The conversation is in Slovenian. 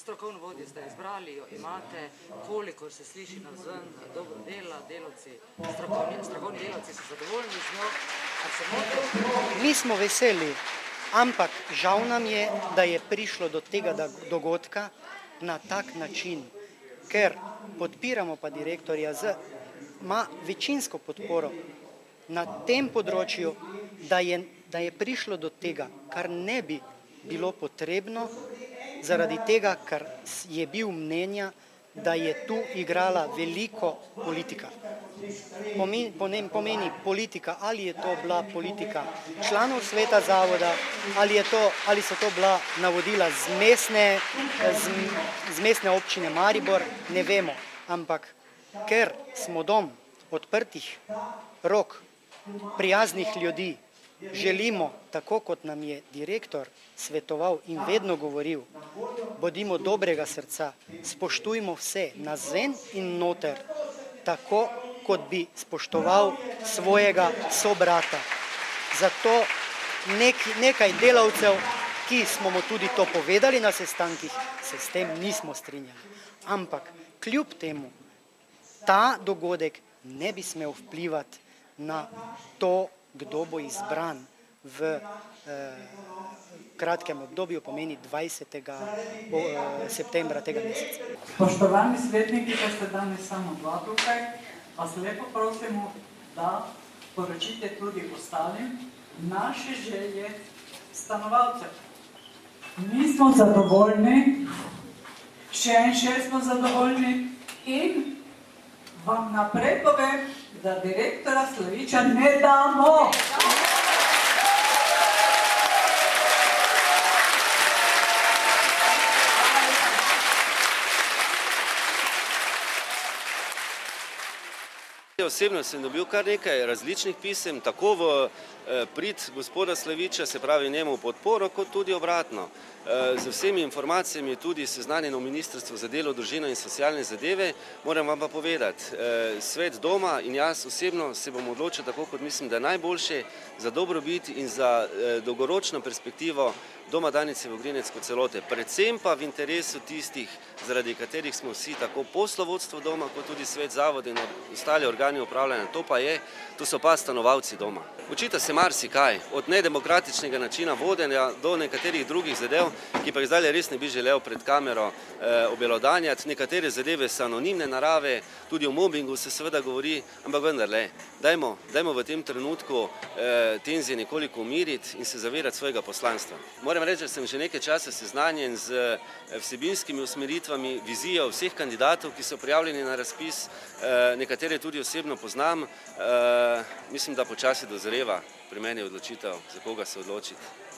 Strokovno vodje ste izbrali, jo imate, kolikor se sliši navzven, dobro dela, delavci, strokovni delavci so zadovoljni z njo, ali se motim? Mi smo veseli, ampak žal nam je, da je prišlo do tega dogodka na tak način, ker podpiramo pa direktorja ima večinsko podporo na tem področju, da je prišlo do tega, kar ne bi bilo potrebno, zaradi tega, ker je bil mnenja, da je tu igrala veliko politika. Pomeni politika, ali je to bila politika članov sveta zavoda, ali so to bila navodila z mestne občine Maribor, ne vemo, ampak ker smo dom odprtih rok, prijaznih ljudi, želimo, tako kot nam je direktor svetoval in vedno govoril, bodimo dobrega srca, spoštujmo vse, nazven in noter, tako kot bi spoštoval svojega sobrata. Zato nekaj delavcev, ki smo mu tudi to povedali na sestankih, se s tem nismo strinjali. Ampak kljub temu, ta dogodek ne bi smel vplivati na to, kdo bo izbran v kratkem obdobju, pomeni 20. septembra tega meseca. Spoštovani svetniki, ko ste danes samo dva tukaj, vas lepo prosimo, da poročite tudi ostalim naše želje stanovalcev. Mi smo zadovoljni, še smo zadovoljni in vam naprej povem, da direktora Slaviča ne damo. Osebno sem dobil kar nekaj različnih pisem, tako v prid gospoda Slaviča, se pravi njemu podporo, kot tudi obratno. Z vsemi informacijami je tudi seznanjeno Ministrstvo za delo, družino in socialne zadeve. Moram vam pa povedati, svet doma in jaz osebno se bom odločil tako, kot mislim, da je najboljše za dobrobit in za dolgoročno perspektivo Doma Danice Vogrinec kot celote. Predvsem pa v interesu tistih, zaradi katerih smo vsi, tako poslovodstvo doma, kot tudi svet zavoda in ostali organi upravljanja. To so pa stanovalci doma. Očita se marsikaj, od nedemokratičnega načina vodenja do nekaterih drugih zadev, ki pa jih zdaj res ne bi želel pred kamero obelodanjati. Nekatere zadeve so anonimne narave, tudi o mobingu se seveda govori, ampak vendarle, dajmo v tem trenutku tenzije nekoliko umiriti in se zavedati svojega poslanstva. Moram reči, da sem že nekaj časa seznanjen z vsebinskimi usmeritvami, vizijo vseh kandidatov, ki so prijavljeni na razpis, nekatere tudi osebno poznam. Mislim, da počasi dozreva pri meni odločitev, za koga se odločiti.